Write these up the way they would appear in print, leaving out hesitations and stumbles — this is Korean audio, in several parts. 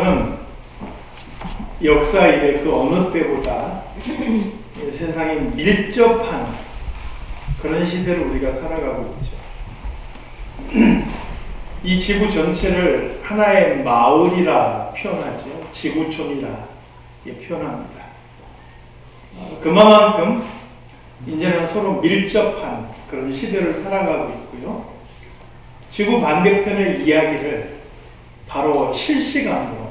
우리는 역사 이래 그 어느 때보다 세상에 밀접한 그런 시대를 우리가 살아가고 있죠. 이 지구 전체를 하나의 마을이라 표현하죠. 지구촌이라 표현합니다. 그만큼 이제는 서로 밀접한 그런 시대를 살아가고 있고요. 지구 반대편의 이야기를 바로 실시간으로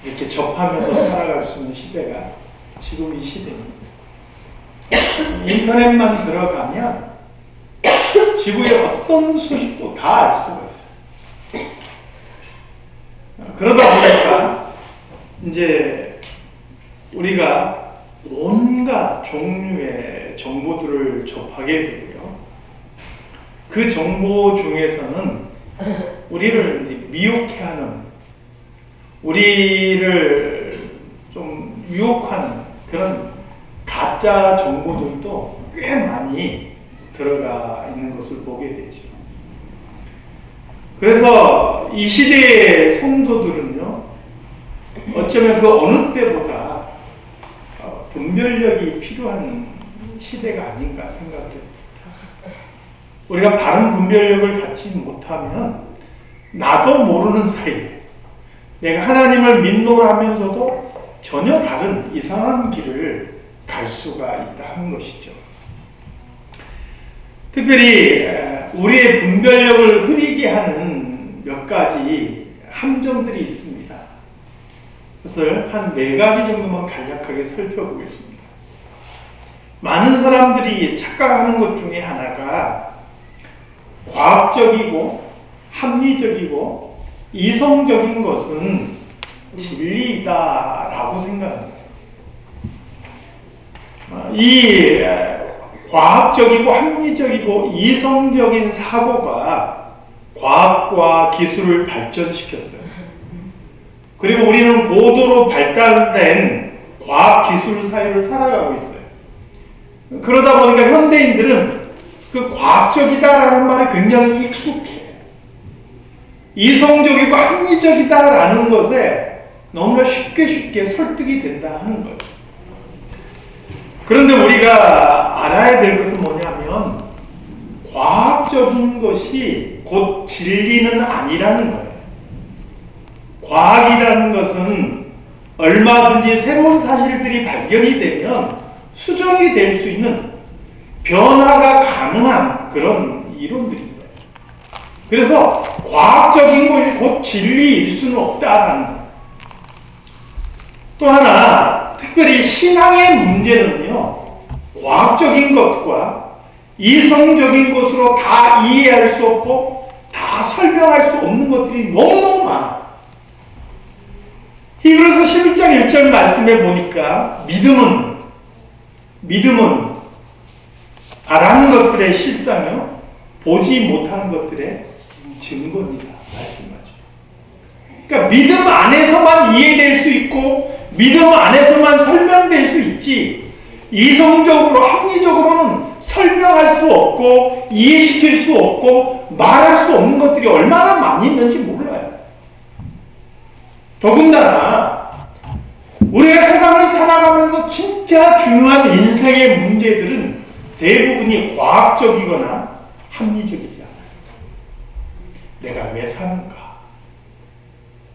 이렇게 접하면서 살아갈 수 있는 시대가 지금 이 시대입니다. 인터넷만 들어가면 지구의 어떤 소식도 다 알 수가 있어요. 그러다 보니까 이제 우리가 온갖 종류의 정보들을 접하게 되고요. 그 정보 중에서는 우리를 이제 미혹해하는, 우리를 좀 유혹하는 그런 가짜 정보들도 꽤 많이 들어가 있는 것을 보게 되죠. 그래서 이 시대의 성도들은요, 어쩌면 그 어느 때보다 분별력이 필요한 시대가 아닌가 생각합니다. 우리가 바른 분별력을 갖지 못하면 나도 모르는 사이에 내가 하나님을 믿노라 하면서도 전혀 다른 이상한 길을 갈 수가 있다는 것이죠. 특별히 우리의 분별력을 흐리게 하는 몇 가지 함정들이 있습니다. 그것을 한 4가지 정도만 간략하게 살펴보겠습니다. 많은 사람들이 착각하는 것 중에 하나가 과학적이고 합리적이고 이성적인 것은 진리이다라고 생각합니다. 이 과학적이고 합리적이고 이성적인 사고가 과학과 기술을 발전시켰어요. 그리고 우리는 고도로 발달된 과학기술 사회를 살아가고 있어요. 그러다 보니까 현대인들은 그 과학적이다라는 말이 굉장히 익숙해요. 이성적이고 합리적이다라는 것에 너무나 쉽게 설득이 된다 하는 거예요. 그런데 우리가 알아야 될 것은 뭐냐면 과학적인 것이 곧 진리는 아니라는 거예요. 과학이라는 것은 얼마든지 새로운 사실들이 발견이 되면 수정이 될 수 있는 변화가 가능한 그런 이론들입니다. 그래서 과학적인 것이 곧 진리일 수는 없다라는 거예요. 또 하나, 특별히 신앙의 문제는요, 과학적인 것과 이성적인 것으로 다 이해할 수 없고 다 설명할 수 없는 것들이 너무너무 많아요. 히브리서 11장 1절 말씀에 보니까 믿음은 바라는 것들의 실상이요 보지 못하는 것들의 증거니라 말씀하죠. 그러니까 믿음 안에서만 이해될 수 있고 믿음 안에서만 설명될 수 있지 이성적으로 합리적으로는 설명할 수 없고 이해시킬 수 없고 말할 수 없는 것들이 얼마나 많이 있는지 몰라요. 더군다나 우리가 세상을 살아가면서 진짜 중요한 인생의 문제들은 대부분이 과학적이거나 합리적이지 않아요. 내가 왜 사는가?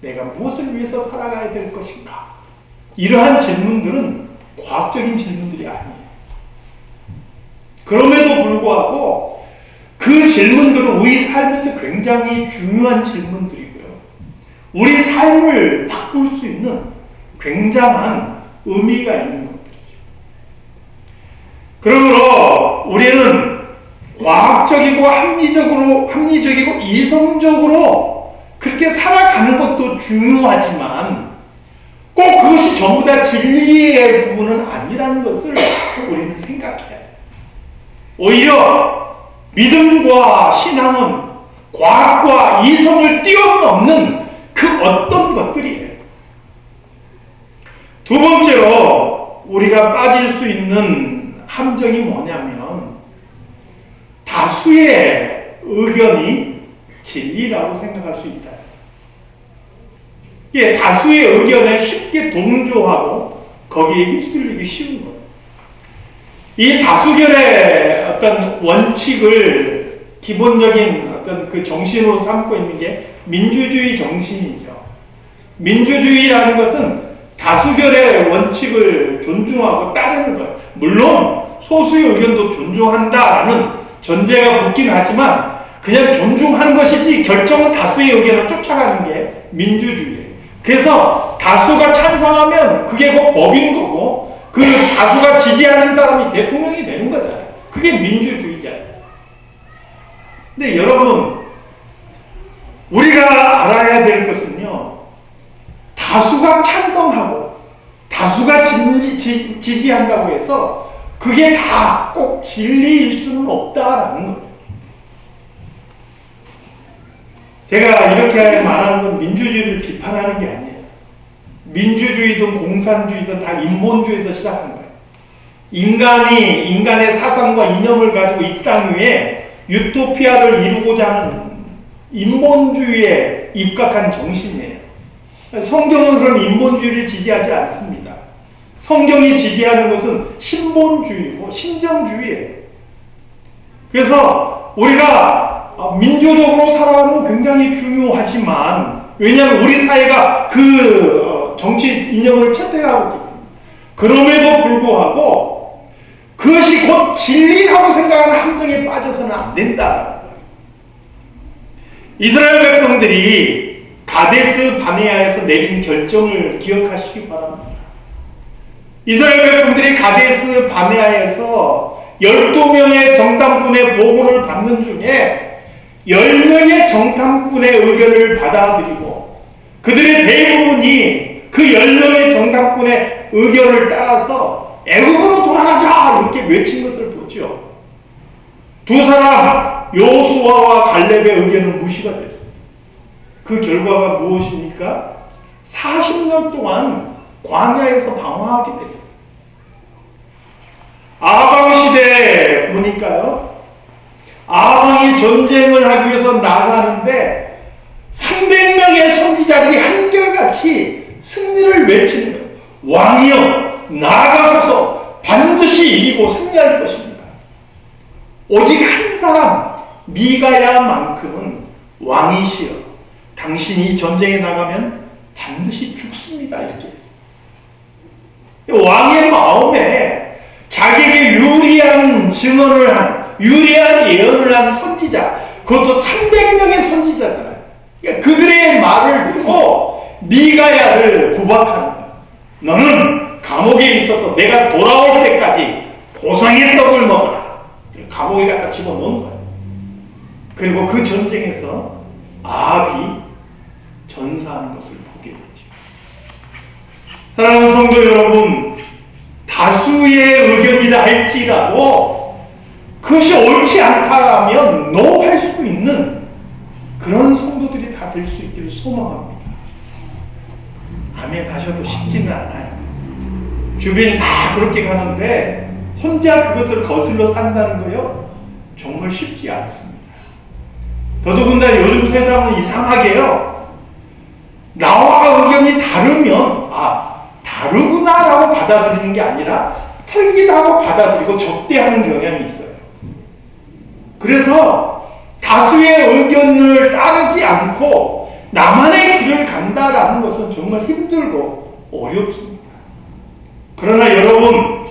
내가 무엇을 위해서 살아가야 될 것인가? 이러한 질문들은 과학적인 질문들이 아니에요. 그럼에도 불구하고 그 질문들은 우리 삶에서 굉장히 중요한 질문들이고요. 우리 삶을 바꿀 수 있는 굉장한 의미가 있는 것들이죠. 그러므로 우리는 과학적이고 합리적이고 이성적으로 그렇게 살아가는 것도 중요하지만 꼭 그것이 전부 다 진리의 부분은 아니라는 것을 우리는 생각해야 해요. 오히려 믿음과 신앙은 과학과 이성을 뛰어넘는 그 어떤 것들이에요. 두 번째로 우리가 빠질 수 있는 함정이 뭐냐면 다수의 의견이 진리라고 생각할 수 있다. 예, 다수의 의견에 쉽게 동조하고 거기에 휩쓸리기 쉬운 거예요. 이 다수결의 어떤 원칙을 기본적인 어떤 그 정신으로 삼고 있는 게 민주주의 정신이죠. 민주주의라는 것은 다수결의 원칙을 존중하고 따르는 거예요. 물론 소수의 의견도 존중한다라는 전제가 붙긴 하지만 그냥 존중하는 것이지 결정은 다수의 의견을 쫓아가는 게 민주주의예요. 그래서 다수가 찬성하면 그게 곧 법인 거고 그 다수가 지지하는 사람이 대통령이 되는 거잖아요. 그게 민주주의잖아요. 근데 여러분, 우리가 알아야 될 것은요, 다수가 찬성하고 다수가 지지한다고 해서 그게 다 꼭 진리일 수는 없다라는 거예요. 제가 이렇게 말하는 건 민주주의를 비판하는 게 아니에요. 민주주의든 공산주의든 다 인본주의에서 시작한 거예요. 인간의 사상과 이념을 가지고 이 땅 위에 유토피아를 이루고자 하는 인본주의에 입각한 정신이에요. 성경은 그런 인본주의를 지지하지 않습니다. 성경이 지지하는 것은 신본주의고 신정주의예요. 그래서 우리가 민주적으로 살아가는 건 굉장히 중요하지만 왜냐하면 우리 사회가 그 정치 이념을 채택하고 있기 때문에 그럼에도 불구하고 그것이 곧 진리라고 생각하는 함정에 빠져서는 안 된다. 이스라엘 백성들이 가데스 바네아에서 내린 결정을 기억하시기 바랍니다. 이스라엘 백성들이 가데스 바네아에서 12명의 정탐꾼의 보고를 받는 중에 10명의 정탐꾼의 의견을 받아들이고 그들의 대부분이 그 10명의 정탐꾼의 의견을 따라서 애굽으로 돌아가자 이렇게 외친 것을 보죠. 두 사람 여호수아와 갈렙의 의견은 무시가 됐어요. 그 결과가 무엇입니까? 40년 동안 광야에서 방황하게 되죠. 아방 시대에 보니까요, 아방이 전쟁을 하기 위해서 나가는데 300명의 선지자들이 한결같이 승리를 외치는 거예요. 왕이여 나아가소서 반드시 이기고 승리할 것입니다. 오직 한 사람 미가야만큼은 왕이시여 당신이 이 전쟁에 나가면 반드시 죽습니다. 이렇게 했어요. 왕의 마음에 자기에게 유리한 증언을 한, 유리한 예언을 한 선지자, 그것도 300명의 선지자잖아요. 그러니까 그들의 말을 듣고 미가야를 구박하는 거예요. 너는 감옥에 있어서 내가 돌아올 때까지 고상의 떡을 먹어라. 감옥에 갖다 집어넣은 거예요. 그리고 그 전쟁에서 아합이 전사하는 것을 보게 되죠. 사랑하는 성도 여러분, 다수의 의견이라 할지라도 그것이 옳지 않다라면 노 할 수 있는 그런 성도들이 다 될 수 있기를 소망합니다. 아멘 하셔도 쉽지는 않아요. 주변이 다 그렇게 가는데 혼자 그것을 거슬러 산다는 거요? 정말 쉽지 않습니다. 더더군다나 요즘 세상은 이상하게요. 나와 의견이 다르면 다르구나라고 받아들이는 게 아니라 틀리다고 받아들이고 적대하는 경향이 있어요. 그래서 다수의 의견을 따르지 않고 나만의 길을 간다라는 것은 정말 힘들고 어렵습니다. 그러나 여러분,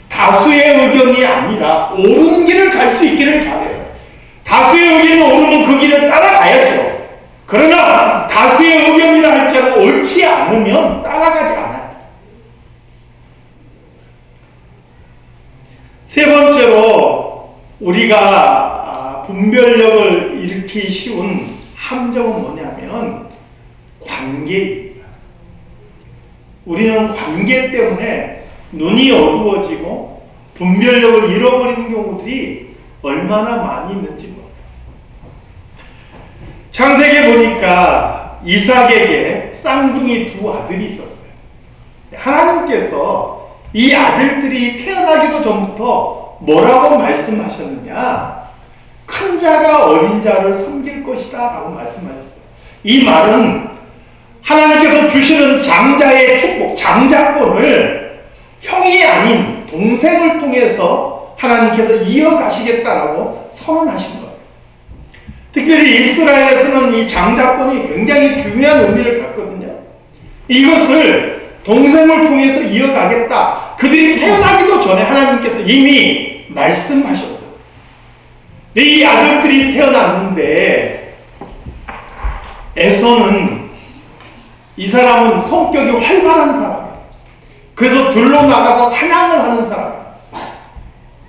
다수의 의견이 아니라 옳은 길을 갈 수 있기를 바라요. 다수의 의견이 옳으면 그 길을 따라가야죠. 그러나 다수의 의견이라 할지라도 옳지 않으면 따라가지 않아요. 세 번째로 우리가 분별력을 잃기 쉬운 함정은 뭐냐면 관계입니다. 우리는 관계 때문에 눈이 어두워지고 분별력을 잃어버리는 경우들이 얼마나 많이 있는지 모릅니다. 창세기에 보니까 이삭에게 쌍둥이 두 아들이 있었어요. 하나님께서 이 아들들이 태어나기도 전부터 뭐라고 말씀하셨느냐? 큰 자가 어린 자를 섬길 것이다 라고 말씀하셨어요. 이 말은 하나님께서 주시는 장자의 축복, 장자권을 형이 아닌 동생을 통해서 하나님께서 이어가시겠다라고 선언하신 거예요. 특별히 이스라엘에서는 이 장자권이 굉장히 중요한 의미를 갖거든요. 이것을 동생을 통해서 이어가겠다. 그들이 태어나기도 전에 하나님께서 이미 말씀하셨어요. 이 아들들이 태어났는데 에서는 이 사람은 성격이 활발한 사람이에요. 그래서 들로 나가서 사냥을 하는 사람이에요.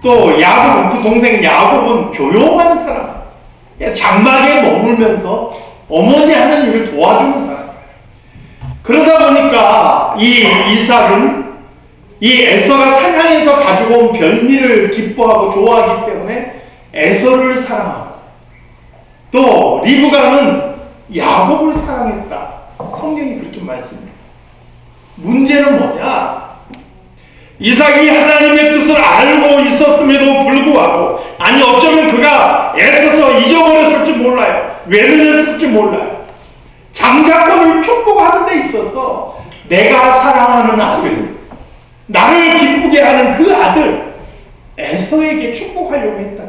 또 야곱은, 그 동생 야곱은 조용한 사람, 장막에 머물면서 어머니 하는 일을 도와주는 사람. 그러다 보니까 이 이삭은 이 에서가 사냥해서 가지고 온 별미를 기뻐하고 좋아하기 때문에 에서를 사랑하고, 또 리브가는 야곱을 사랑했다. 성경이 그렇게 말씀해요. 문제는 뭐냐? 이삭이 하나님의 뜻을 알고 있었음에도 불구하고, 아니 어쩌면 그가 애써서 잊어버렸을지 몰라요. 외면했을지 몰라요. 장자권을 축복하는 데 있어서 내가 사랑하는 아들, 나를 기쁘게 하는 그 아들 에서에게 축복하려고 했다.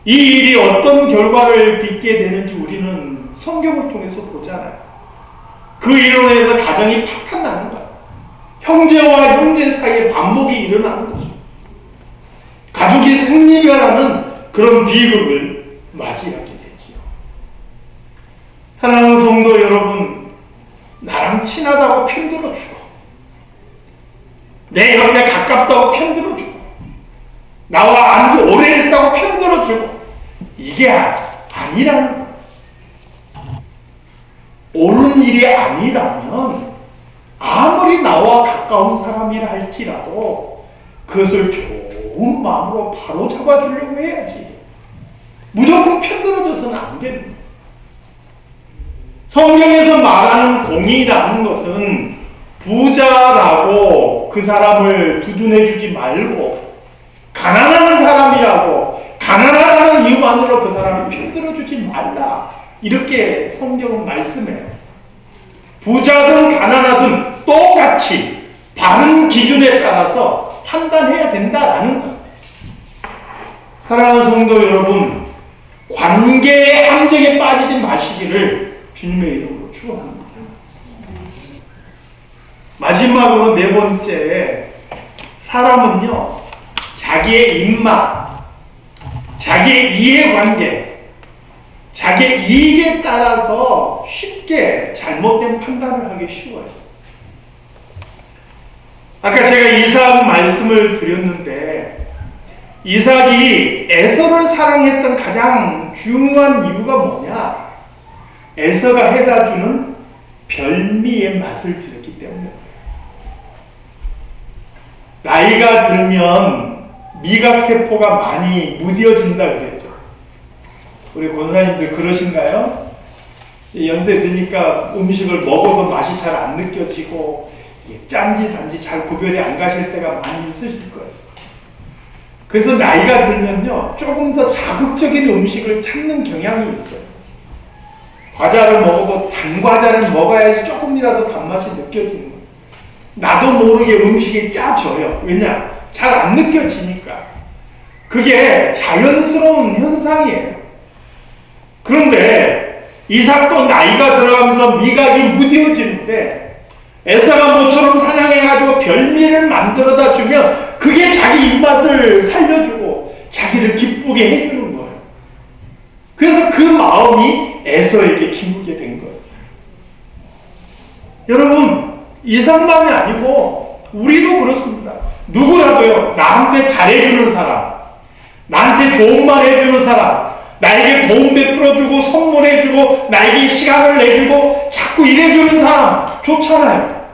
이 일이 어떤 결과를 빚게 되는지 우리는 성경을 통해서 보잖아요. 그 일로 인해서 가정이 파탄나는 거예요. 형제와 형제 사이에 반목이 일어나는 거죠. 가족이 생리별하는 그런 비극을 맞이하게 되지요. 사랑하는 성도 여러분, 나랑 친하다고 편들어주고, 내 옆에 가깝다고 편들어주고, 나와 안지 오래됐다고 편들어주고, 이게 아니라는 거예요. 옳은 일이 아니라면 아무리 나와 가까운 사람이라 할지라도 그것을 좋은 마음으로 바로 잡아주려고 해야지. 무조건 편들어져서는 안 되는 거예요. 성경에서 말하는 공의라는 것은 부자라고 그 사람을 두둔해주지 말고, 가난한 사람이라고 가난하다는 이유만으로 그 사람을 편들어주지 말라, 이렇게 성경은 말씀해요. 부자든 가난하든 똑같이 바른 기준에 따라서 판단해야 된다라는 거예요. 사랑하는 성도 여러분, 관계의 함정에 빠지지 마시기를 주님의 이름으로 축원합니다. 마지막으로 네 번째, 사람은요 자기의 입맛, 자기의 이해관계, 자기의 이익에 따라서 쉽게 잘못된 판단을 하기 쉬워요. 아까 제가 이삭 말씀을 드렸는데, 이삭이 에서를 사랑했던 가장 중요한 이유가 뭐냐? 에서가 해다주는 별미의 맛을 들었기 때문에. 나이가 들면 미각세포가 많이 무뎌진다 그랬죠. 우리 권사님들 그러신가요? 연세 드니까 음식을 먹어도 맛이 잘 안 느껴지고 짠지 단지 잘 구별이 안 가실 때가 많이 있으실 거예요. 그래서 나이가 들면요 조금 더 자극적인 음식을 찾는 경향이 있어요. 과자를 먹어도 단 과자를 먹어야지 조금이라도 단맛이 느껴지는 거예요. 나도 모르게 음식이 짜져요. 왜냐? 잘 안 느껴지니까. 그게 자연스러운 현상이에요. 그런데 이삭도 나이가 들어가면서 미각이 무뎌지는데, 에사가 모처럼 사냥해가지고 별미를 만들어다 주면 그게 자기 입맛을 살려주고 자기를 기쁘게 해주는 거예요. 그래서 그 마음이 에서에게 기쁘게 된 거예요. 여러분, 이삭만이 아니고 우리도 그렇습니다. 누구라도요, 나한테 잘해주는 사람, 나한테 좋은 말 해주는 사람, 나에게 도움 베풀어주고 선물해주고 나에게 시간을 내주고 자꾸 일해주는 사람 좋잖아요.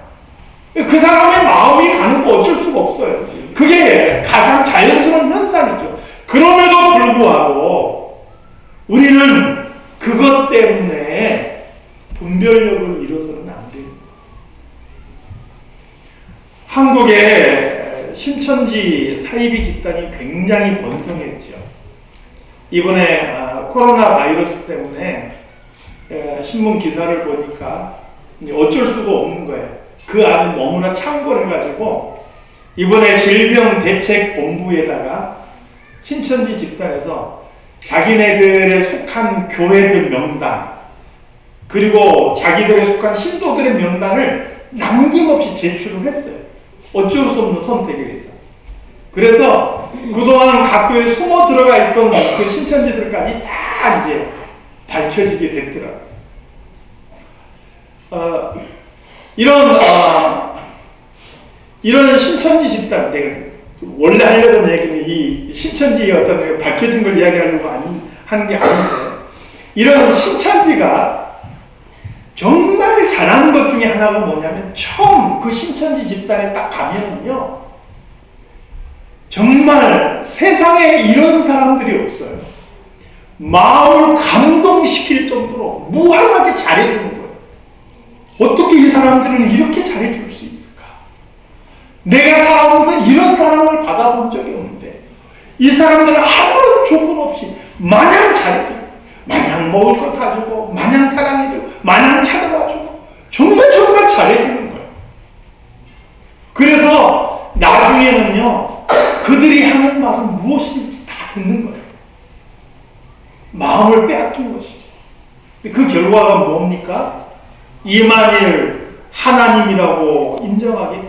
그 사람의 마음이 가는 거 어쩔 수가 없어요. 그게 가장 자연스러운 현상이죠. 그럼에도 불구하고 우리는 그것 때문에 분별력을 잃어서는 안 돼요. 한국의 신천지 사이비 집단이 굉장히 번성했죠. 이번에 코로나 바이러스 때문에 신문 기사를 보니까 어쩔 수가 없는 거예요. 그 안에 너무나 창궐해가지고 이번에 질병대책본부에다가 신천지 집단에서 자기네들에 속한 교회들 명단 그리고 자기들에 속한 신도들의 명단을 남김없이 제출을 했어요. 어쩔 수 없는 선택에 의해서. 그래서 그동안 각 교회에 숨어 들어가 있던 그 신천지들까지 다 이제 밝혀지게 됐더라고요. 이런 신천지 집단, 내가 원래 하려던 얘기는 이 신천지의 어떤 밝혀진 걸 이야기하려고 하는 게 아닌데, 이런 신천지가 정말 잘하는 것 중에 하나가 뭐냐면, 처음 그 신천지 집단에 딱 가면은요, 정말 세상에 이런 사람들이 없어요. 마음을 감동시킬 정도로 무한하게 잘해주는 거예요. 어떻게 이 사람들은 이렇게 잘해줄 수 있을까? 내가 살아오면서 이런 사랑을 받아본 적이 없는데 이 사람들은 아무런 조건 없이 마냥 잘해주고 마냥 먹을 거 사주고 마냥 사랑해주고 마냥 찾아봐주고 정말 잘해주는 거예요. 그래서 나중에는요 그들이 하는 말은 무엇인지 다 듣는 거예요. 마음을 빼앗긴 것이죠. 그 결과가 뭡니까? 이만희를 하나님이라고 인정하게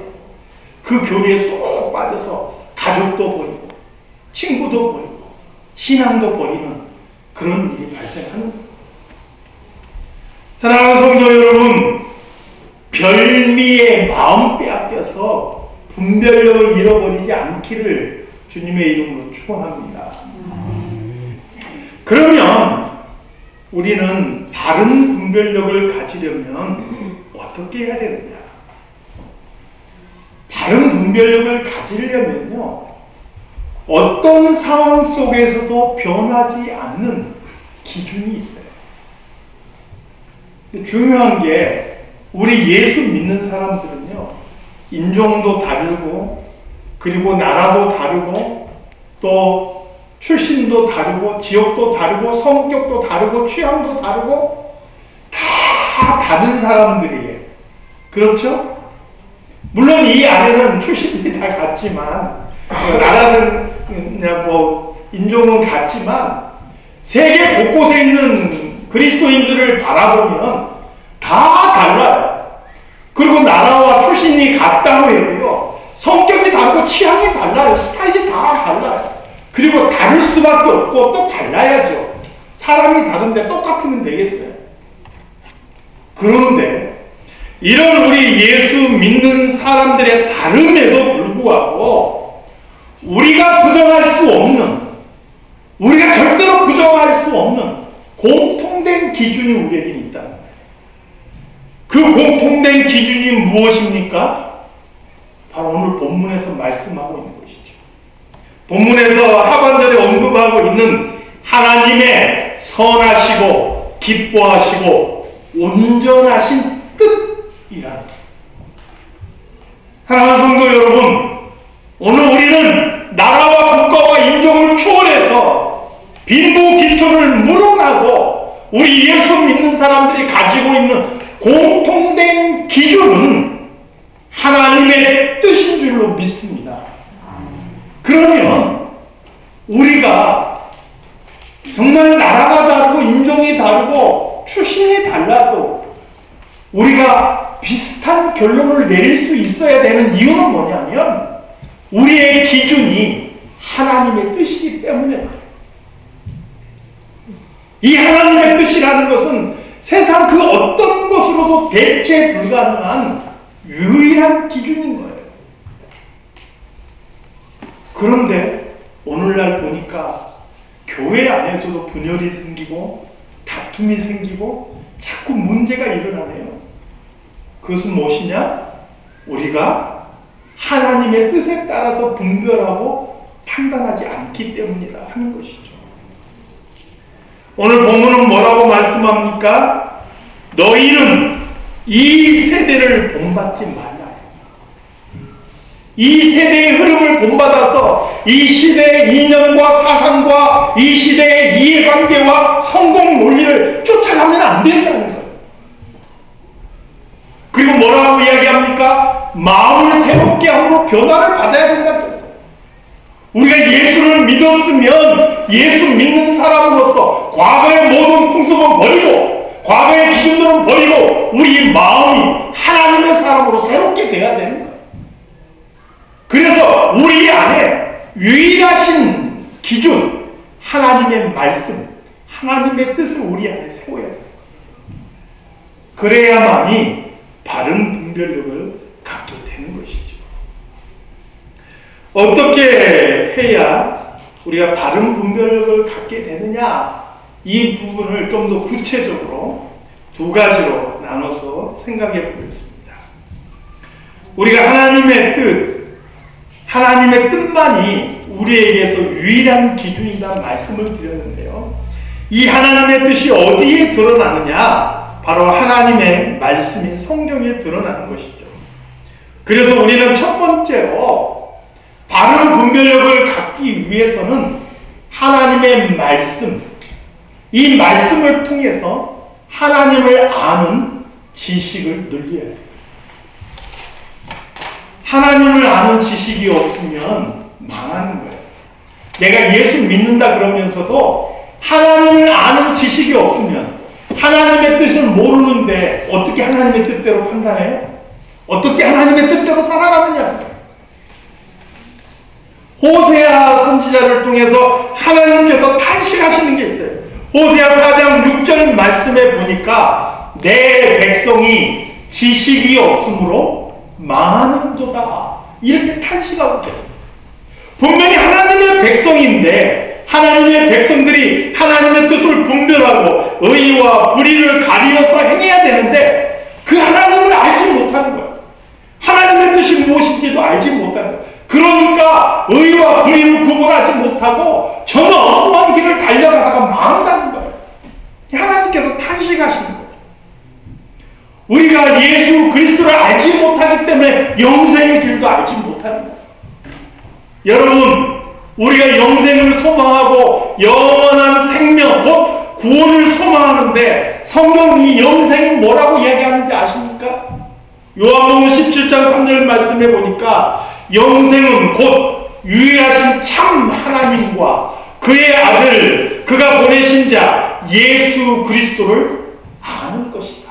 그 교리에 쏙 빠져서 가족도 버리고 친구도 버리고 신앙도 버리는 그런 일이 발생하는 거예요. 사랑하는 성도 여러분, 별미의 마음 빼앗겨서 분별력을 잃어버리지 않기를 주님의 이름으로 축원합니다. 그러면 우리는 바른 분별력을 가지려면 어떻게 해야 되느냐? 바른 분별력을 가지려면요, 어떤 상황 속에서도 변하지 않는 기준이 있어요. 근데 중요한 게 우리 예수 믿는 사람들은요, 인종도 다르고 그리고 나라도 다르고 또 출신도 다르고 지역도 다르고 성격도 다르고 취향도 다르고 다 다른 사람들이에요. 그렇죠? 물론 이 안에는 출신들이 다 같지만 나라는 뭐 인종은 같지만 세계 곳곳에 있는 그리스도인들을 바라보면 다 달라요. 그리고 나라와 출신이 같다고 해도요 성격이 다르고 취향이 달라요. 스타일이 다 달라요. 그리고 다를 수밖에 없고 또 달라야죠. 사람이 다른데 똑같으면 되겠어요. 그런데 이런 우리 예수 믿는 사람들의 다름에도 불구하고 우리가 부정할 수 없는, 우리가 절대로 부정할 수 없는 공통된 기준이 우리에게 있다는 거예요. 그 공통된 기준이 무엇입니까? 바로 오늘 본문에서 말씀하고 있는 것이죠. 본문에서 하반절에 언급하고 있는 하나님의 선하시고 기뻐하시고 온전하신 뜻이라는 거예요. 사랑하는 성도 여러분, 오늘 우리는 나라와 국가와 인종을 초월해서 빈부 기초를 물어나고 우리 예수 믿는 사람들이 가지고 있는 공통된 기준은 하나님의 뜻인 줄로 믿습니다. 그러면 우리가 정말 나라가 다르고 인종이 다르고 출신이 달라도 우리가 비슷한 결론을 내릴 수 있어야 되는 이유는 뭐냐면 우리의 기준이 하나님의 뜻이기 때문에 그래요. 이 하나님의 뜻이라는 것은 세상 그 어떤 것으로도 대체 불가능한 유일한 기준인 거예요. 그런데 오늘날 보니까 교회 안에서도 분열이 생기고 다툼이 생기고 자꾸 문제가 일어나네요. 그것은 무엇이냐? 우리가 하나님의 뜻에 따라서 분별하고 판단하지 않기 때문이라 하는 것이죠. 오늘 본문은 뭐라고 말씀합니까? 너희는 이 세대를 본받지 말라. 이 세대의 흐름을 본받아서 이 시대의 이념과 사상과 이 시대의 이해관계와 성공 논리를 쫓아가면 안 된다는 거예요. 그리고 뭐라고 이야기합니까? 마음을 새롭게 함으로 변화를 받아야 된다고 했어요. 우리가 예수를 믿었으면 예수 믿는 사람으로서 과거의 모든 풍습은 버리고 과거의 기준들은 버리고 우리 마음이 하나님의 사람으로 새롭게 돼야 되는 거예요. 그래서 우리 안에 유일하신 기준, 하나님의 말씀, 하나님의 뜻을 우리 안에 세워야 돼요. 그래야만이 바른 분별력을 갖게 되는 것이죠. 어떻게 해야 우리가 바른 분별력을 갖게 되느냐? 이 부분을 좀 더 구체적으로 두 가지로 나눠서 생각해 보겠습니다. 우리가 하나님의 뜻만이 우리에게서 유일한 기준이다 말씀을 드렸는데요. 이 하나님의 뜻이 어디에 드러나느냐? 바로 하나님의 말씀인 성경에 드러나는 것이죠. 그래서 우리는 첫 번째로 바른 분별력을 갖기 위해서는 하나님의 말씀, 이 말씀을 통해서 하나님을 아는 지식을 늘려야 해요. 하나님을 아는 지식이 없으면 망하는 거예요. 내가 예수 믿는다 그러면서도 하나님을 아는 지식이 없으면 하나님의 뜻을 모르는데 어떻게 하나님의 뜻대로 판단해요? 어떻게 하나님의 뜻대로 살아가느냐? 호세아 선지자를 통해서 하나님께서 탄식하시는 게 있어요. 호세아 4장 6절 말씀에 보니까 내 백성이 지식이 없으므로 망하는도다. 이렇게 탄식하고 계세요. 분명히 하나님의 백성인데 하나님의 백성들이 하나님의 뜻을 분별하고 의와 불의를 가리어서 행해야 되는데 그 하나님을 알지 못하는 거예요. 하나님의 뜻이 무엇인지도 알지 못하는 거예요. 그러니까 의와 불의를 구분하지 못하고 전혀 엉뚱한 길을 달려가다가 망한다는 거예요. 하나님께서 탄식하시는 거예요. 우리가 예수 그리스도를 알지 못하기 때문에 영생의 길도 알지 못하는 거예요. 여러분, 우리가 영생을 소망하고 영원한 생명, 곧 구원을 소망하는데 성경이 영생이 뭐라고 이야기하는지 아십니까? 요한복음 17장 3절 말씀해 보니까 영생은 곧 유일하신 참 하나님과 그의 아들, 그가 보내신 자 예수 그리스도를 아는 것이다.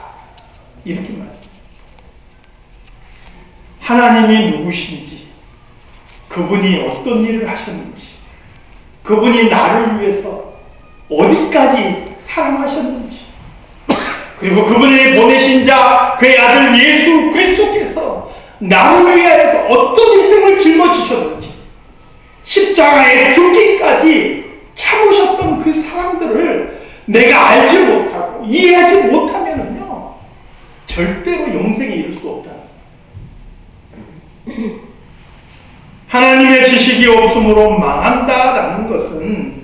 이렇게 말씀합니다. 하나님이 누구신지, 그분이 어떤 일을 하셨는지, 그분이 나를 위해서 어디까지 사랑하셨는지, 그리고 그분이 보내신 자 그의 아들 예수 그리스도께서 나를 위하여서 어떤 희생을 짊어지셨는지, 십자가에 죽기까지 참으셨던 그 사람들을 내가 알지 못하고 이해하지 못하면은요 절대로 영생에 이를 수 없다. 하나님의 지식이 없으므로 망한다라는 것은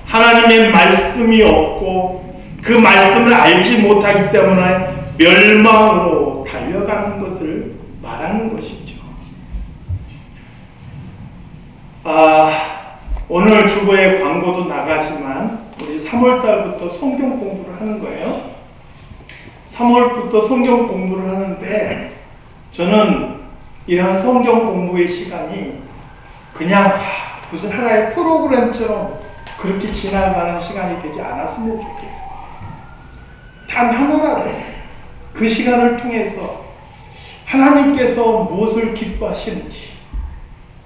하나님의 말씀이 없고 그 말씀을 알지 못하기 때문에 멸망으로 달려가는 것을 말하는 것이죠. 오늘 주보에 광고도 나가지만 우리 3월달부터 성경 공부를 하는 거예요. 3월부터 성경 공부를 하는데 저는 이러한 성경 공부의 시간이 그냥 무슨 하나의 프로그램처럼 그렇게 지나가는 시간이 되지 않았으면 좋겠어요. 단 하나라도 그 시간을 통해서 하나님께서 무엇을 기뻐하시는지,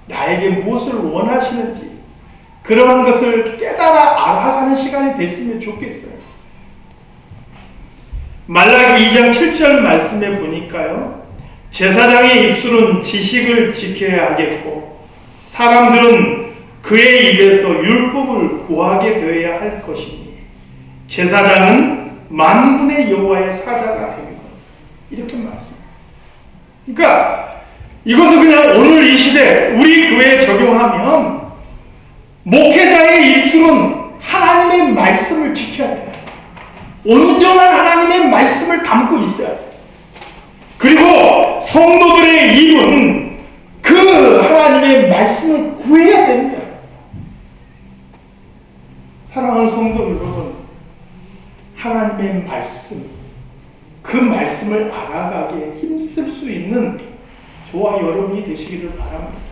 나에게 무엇을 원하시는지 그런 것을 깨달아 알아가는 시간이 됐으면 좋겠어요. 말라기 2장 7절 말씀에 보니까요, 제사장의 입술은 지식을 지켜야 하겠고 사람들은 그의 입에서 율법을 구하게 되어야 할 것이니 제사장은 만군의 여호와의 사자가 되는 것. 이렇게 말씀합니다. 그러니까 이것을 그냥 오늘 이 시대 우리 교회에 적용하면 목회자의 입술은 하나님의 말씀을 지켜야 돼요. 온전한 하나님의 말씀을 담고 있어야 돼요. 그리고 성도들의 입은 그 하나님의 말씀을 구해야 됩니다. 하나님의 말씀, 그 말씀을 알아가게 힘쓸 수 있는 저와 여러분이 되시기를 바랍니다.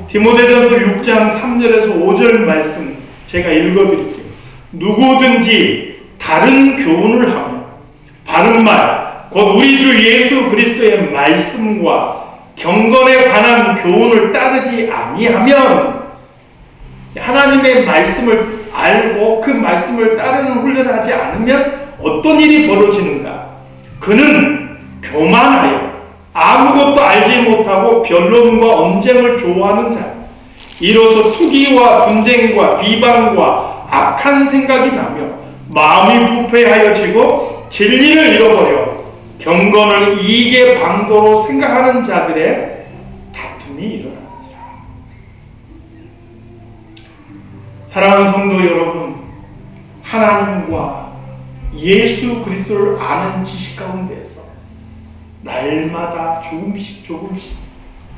디모데전서 6장 3절에서 5절 말씀 제가 읽어드릴게요. 누구든지 다른 교훈을 하며 바른 말, 곧 우리 주 예수 그리스도의 말씀과 경건에 관한 교훈을 따르지 아니하면, 하나님의 말씀을 알고 그 말씀을 따르는 훈련을 하지 않으면 어떤 일이 벌어지는가? 그는 교만하여 아무것도 알지 못하고 변론과 언쟁을 좋아하는 자, 이로써 투기와 분쟁과 비방과 악한 생각이 나며 마음이 부패하여지고 진리를 잃어버려 경건을 이익의 방도로 생각하는 자들의 다툼이 일어나니라. 사랑하는 성도 여러분, 하나님과 예수 그리스도를 아는 지식 가운데에서 날마다 조금씩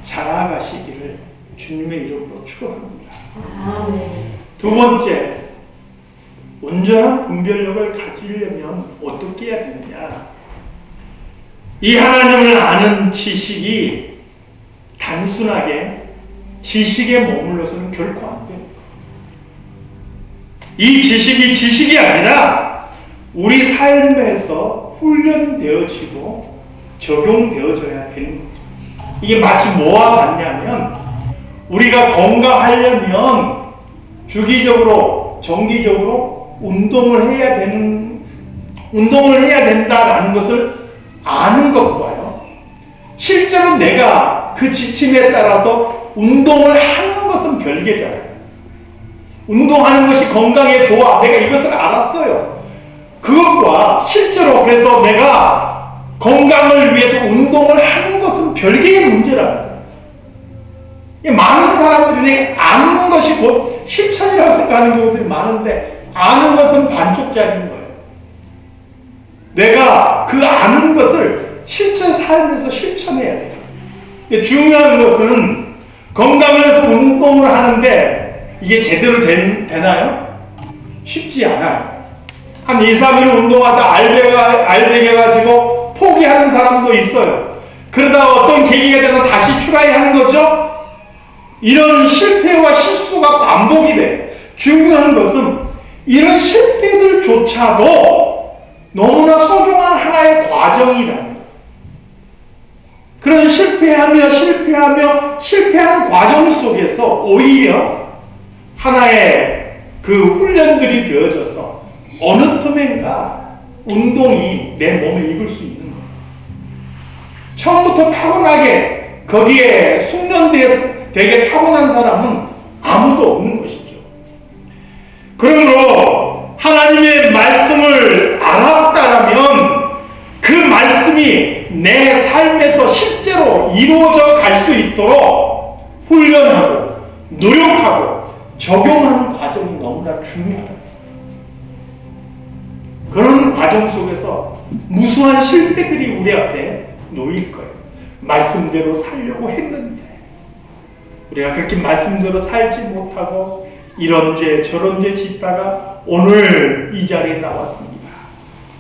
자라가시기를 주님의 이름으로 축원합니다. 두 번째, 온전한 분별력을 가지려면 어떻게 해야 되느냐? 이 하나님을 아는 지식이 단순하게 지식에 머물러서는 결코 안 됩니다. 이 지식이 아니라 우리 삶에서 훈련되어지고 적용되어져야 되는 거죠. 이게 마치 뭐와 같냐면, 우리가 건강하려면 주기적으로 정기적으로 운동을 해야 된다라는 것을 아는 것과요, 실제로 내가 그 지침에 따라서 운동을 하는 것은 별개잖아요. 운동하는 것이 건강에 좋아, 내가 이것을 알았어요. 그것과 실제로 그래서 내가 건강을 위해서 운동을 하는 것은 별개의 문제라는 거예요. 많은 사람들이 아는 것이 곧 실천이라고 생각하는 경우들이 많은데, 아는 것은 반쪽짜리인 거예요. 내가 그 아는 것을 실제 삶에서 실천해야 돼요. 중요한 것은 건강을 위해서 운동을 하는데 이게 제대로 되나요? 쉽지 않아요. 한 2, 3일 운동하다 알배겨가지고 포기하는 사람도 있어요. 그러다가 어떤 계기가 돼서 다시 트라이 하는 거죠? 이런 실패와 실수가 반복이 돼. 중요한 것은 이런 실패들조차도 너무나 소중한 하나의 과정이라는 거예요. 그런 실패하는 과정 속에서 오히려 하나의 그 훈련들이 되어져서 어느 틈엔가 운동이 내 몸에 익을 수 있는 거예요. 처음부터 타고나게 거기에 숙련되게 타고난 사람은 아무도 없는 것이죠. 그러므로 하나님의 말씀을 알았다면 그 말씀이 내 삶에서 실제로 이루어져 갈 수 있도록 훈련하고 노력하고 적용하는 과정이 너무나 중요하다. 그런 과정 속에서 무수한 실패들이 우리 앞에 놓일 거예요. 말씀대로 살려고 했는데 우리가 그렇게 말씀대로 살지 못하고 이런 죄 저런 죄 짓다가 오늘 이 자리에 나왔습니다.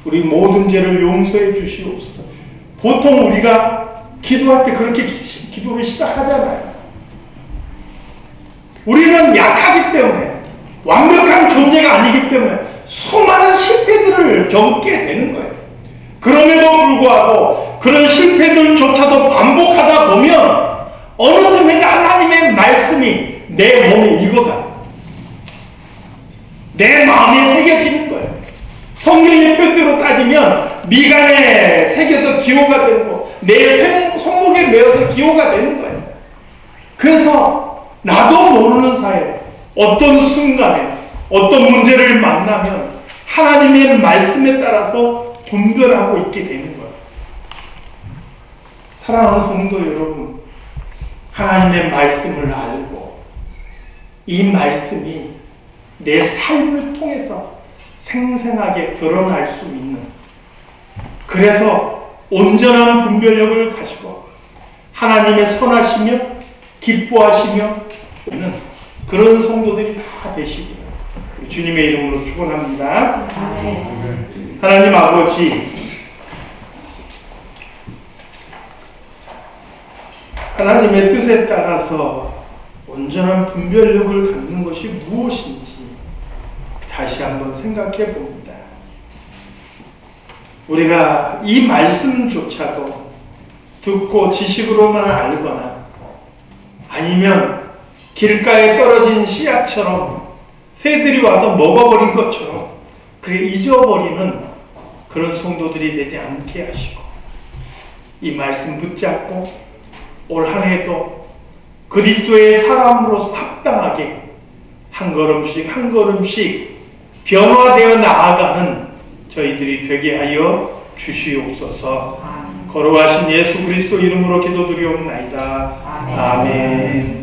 우리 모든 죄를 용서해 주시옵소서. 보통 우리가 기도할 때 그렇게 기도를 시작하잖아요. 우리는 약하기 때문에, 완벽한 존재가 아니기 때문에 수많은 실패들을 겪게 되는 거예요. 그럼에도 불구하고 그런 실패들조차도 반복하다 보면 어느 틈에 하나님의 말씀이 내 몸에 익어가요. 내 마음에 새겨지는 거예요. 성경의 표현대로 따지면 미간에 새겨서 기호가 되고 내 손목에 매어서 기호가 되는 거예요. 그래서 나도 모르는 사이에 어떤 순간에 어떤 문제를 만나면 하나님의 말씀에 따라서 분별하고 있게 되는 거예요. 사랑하는 성도 여러분, 하나님의 말씀을 알고 이 말씀이 내 삶을 통해서 생생하게 드러날 수 있는, 그래서 온전한 분별력을 가지고 하나님의 선하시며 기뻐하시며 있는 그런 성도들이 다 되시기를 주님의 이름으로 축원합니다. 아멘. 하나님 아버지, 하나님의 뜻에 따라서 온전한 분별력을 갖는 것이 무엇인지 다시 한번 생각해 봅니다. 우리가 이 말씀조차도 듣고 지식으로만 알거나 아니면 길가에 떨어진 씨앗처럼 새들이 와서 먹어버린 것처럼 그래 잊어버리는 그런 성도들이 되지 않게 하시고 이 말씀 붙잡고 올 한 해도 그리스도의 사람으로 합당하게 한 걸음씩 한 걸음씩 변화되어 나아가는 저희들이 되게 하여 주시옵소서. 거룩하신 예수 그리스도 이름으로 기도드리옵나이다. 아멘.